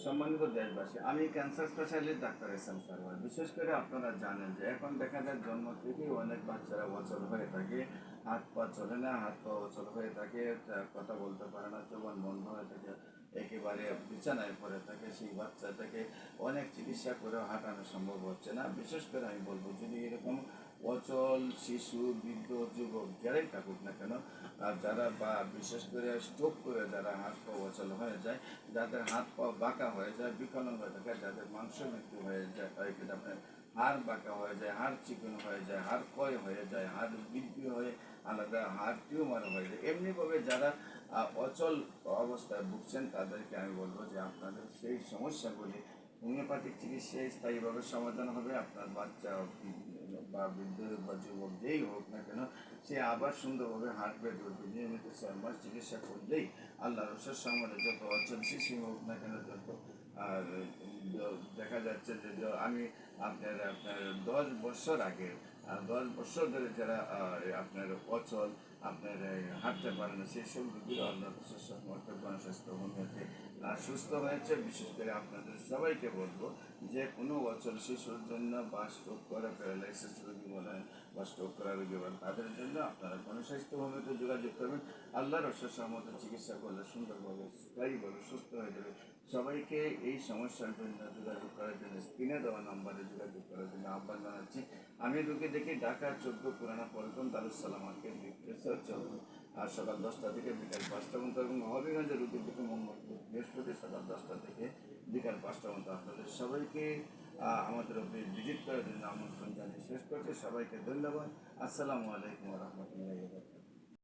সম্মানিত দেশবাসী, আমি cancer specialist doctor SM. Sarwar. বিশেষ করে আপনারা জানেন যে এখন দেখা যায় জন্ম থেকেই অনেক বাচ্চারা অচল হয়ে থাকে, হাত পা চলে না, হাত পা অচল হয়ে থাকে, কথা বলতে পারে না, জবান বন্ধ হয়ে থাকে, একেবারে বিছানায় পড়ে থাকে। সেই বাচ্চাটাকে অনেক চিকিৎসা করেও হাঁটানো সম্ভব হচ্ছে না। বিশেষ করে আমি বলবো, যদি এরকম অচল শিশু, বৃদ্ধ, যুবক যারাই থাকুক না কেন, যারা বা বিশেষ করে স্ট্রোক করে যারা হাত পা অচল হয়ে যায়, যাদের হাত পা বাঁকা হয়ে যায়, বিকলাঙ্গ হয়ে থাকে, যাদের মাংস মৃত্যু হয়ে যায়, আপনার হাড় বাঁকা হয়ে যায়, হাড় চিকন হয়ে যায়, হাড় ক্ষয় হয়ে যায়, হাড় বৃদ্ধি হয়ে আলাদা হাড় টিউমার হয়ে যায়, এমনিভাবে যারা অচল অবস্থায় ভুগছেন, তাদেরকে আমি বলবো যে আপনাদের সেই সমস্যাগুলি হোমিওপ্যাথিক চিকিৎসায় স্থায়ীভাবে সমাধান হবে। আপনার বাচ্চা বা বৃদ্ধ বা যুবক যেই হোক না কেন, সে আবার সুন্দরভাবে হাঁটবে, ধরবে। নিয়মিত 6 মাস চিকিৎসা করলেই আল্লাহ রসের সম্বন্ধে যত অচল শিশু হোক না কেন, যত আর দেখা যাচ্ছে যে আমি আপনার আপনার 10 বছর আগে, 10 বছর ধরে যারা আপনার অচল, আপনার হাঁটতে পারে না, সেই সব রোগীরা আল্লাহ রসের সম্বন্ধে গণস্বাস্থ্য হোমিওতে সুস্থ হয়েছে। বিশেষ করে আপনাদের সবাইকে বলবো যে কোনো অচল শিশুর জন্য বা স্ট্রোক করা, প্যারালাইসিস রোগী বলেন বা স্ট্রোক করা রোগী বলেন, তাদের জন্য আপনারা গণস্বাস্থ্য হোমিওতে যোগাযোগ করবেন। আল্লাহ রসের সম্মত চিকিৎসা করলে সুন্দরভাবে স্থায়ীভাবে সুস্থ হয়ে যাবে। সবাইকে এই সমস্যার জন্য যোগাযোগ করার জন্য স্ক্রিনে দেওয়া নাম্বারে যোগাযোগ করার জন্য আহ্বান জানাচ্ছি। আমি রোগী দেখি ঢাকা 14 পুরানা পল্টন দারুসালাম মার্কেট বিক্রেশ্বর চলুন, আর সকাল 10টা থেকে বিকাল 5টা পর্যন্ত, এবং হবিগঞ্জের রুগীর দিকে মঙ্গল বৃহস্পতি সকাল 10টা থেকে বিকাল 5টা পর্যন্ত। আপনাদের সবাইকে আমাদের ভিজিট করার জন্য আমন্ত্রণ জানিয়ে শেষ করছি। সবাইকে ধন্যবাদ। আসসালামু আলাইকুম রহমতুল্লাহ।